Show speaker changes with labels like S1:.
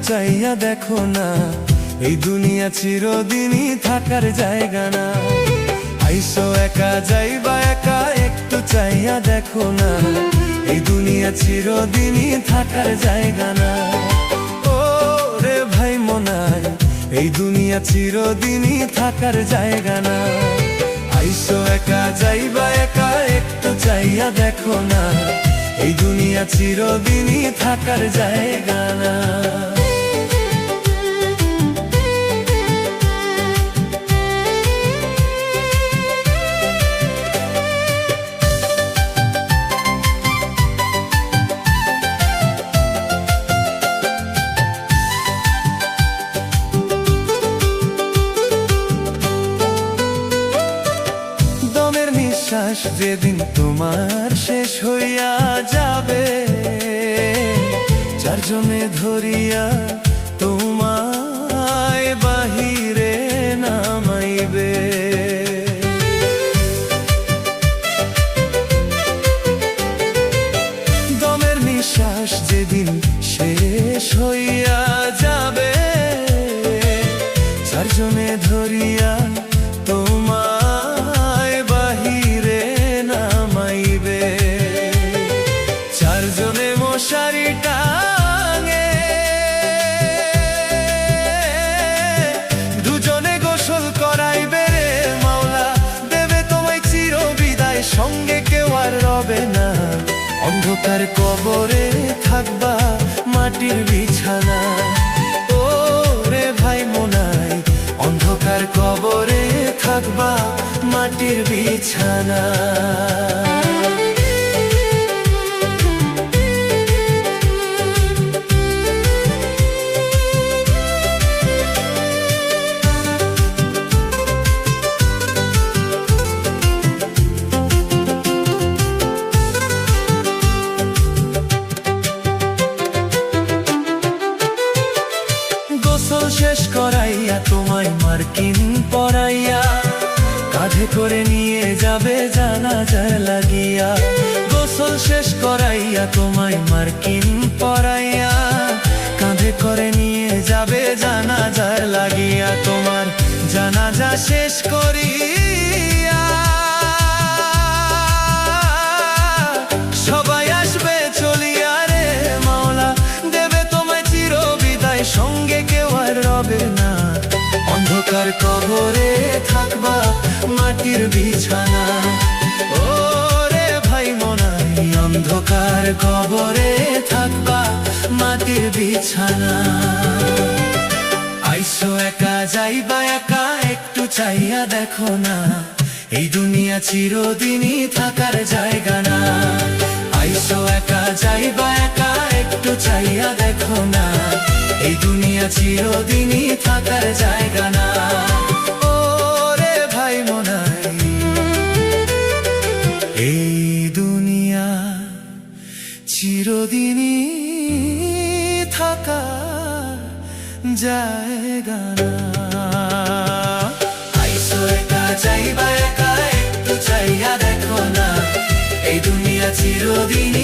S1: চাইয়া দেখো না, এই দুনিয়া চিরদিনই থাকার জায়গা না। আইসো একা যাইবা একা, একটু চাইয়া দেখো না, এই দুনিয়া চিরদিনই থাকার জায়গা না। ও রে ভাই মনাই, এই দুনিয়া চিরদিনই থাকার জায়গা না। আইসো একা যাইবা একা, একটু চাইয়া দেখো না, এই দুনিয়া চিরদিনই থাকার জায়গা না। নিঃশ্বাস যেদিন তোমার শেষ হইয়া যাবে, চারজনে ধরিয়া তোমায় বাহিরে নামাইবে। দমের নিঃশ্বাস যেদিন শেষ হইয়া যাবে, চারজনে ধরিয়া মশারি টাঙে দুজনে গোসল করাইবে রে মাওলা, দেবে তোমায় চির বিদায়, সঙ্গে কেউ আর রবে না। অন্ধকার কবরে থাকবা মাটির বিছানা, ও রে ভাই মনাই, অন্ধকার কবরে থাকবা মাটির বিছানা। শেষ করাইয়া তোমায় মার্কিন পরাইয়া, কাঁধে করে নিয়ে যাবে জানাজা লাগিয়া। গোসল শেষ করাইয়া তোমায় মার্কিন পরাইয়া, কাঁধে করে নিয়ে যাবে জানাজা লাগিয়া। তোমার জানাজা শেষ করিয়া সবাই আসবে চলিয়া রে মাওলা, দেবে তোমায় চির বিদায়, সঙ্গে কেউ আর রবে না। অন্ধকার কবরে থাকবা মাটির বিছানা, ও রে ভাই মনাই, অন্ধকার কবরে থাকবা মাটির বিছানা। আইসো একা যাইবা একা, একটু চাইয়া দেখো না, এই দুনিয়া চিরদিনই থাকার জায়গা না। আইসো একা যাইবা একা, একটু চাইয়া দেখো না, এই দুনিয়া চিরদিনই থাকার জায়গা না। ও রে ভাই মনাই, এই দুনিয়া চিরদিনই থাকার জায়গা না। আইসো একা যাইবা একা, একটু চাইয়া দেখো না, এই দুনিয়া চিরদিনই